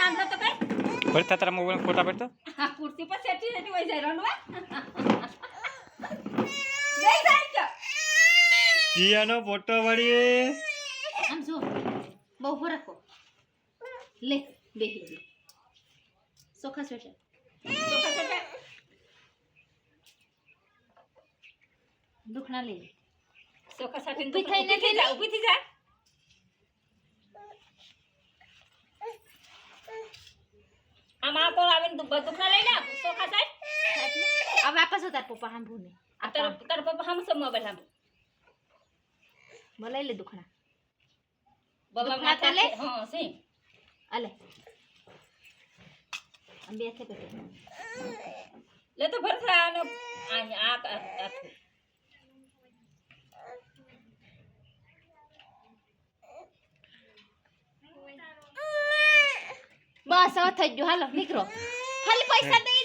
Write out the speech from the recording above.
બાંધો તો કઈ પડતા તારા મોબાઈલ ફોટા પડતો આ કુર્તી પર સેટી સેટી વઈ જાય રણવા લઈ જાય કે જીયાનો ફોટો વળી આમ જો બહુ ફરકો લે બેહી લે સોખા સોખા દુખના લે સોખા સાથે ઊભી થઈને જા ઊભી થઈ જા આમાં કોણ આવીને દુખના લઈ લે સોખા સાઈડ अब वापस होता पप्पा हम भूने तर पप्पा हम सब मोबाइल हम बोले ले दुखना बाबा माता ले हां सही अले हम भी ऐसे करते ले तो भर था आ बस થઈ ગયો હાલો નીકળો ખાલી પૈસા દઈ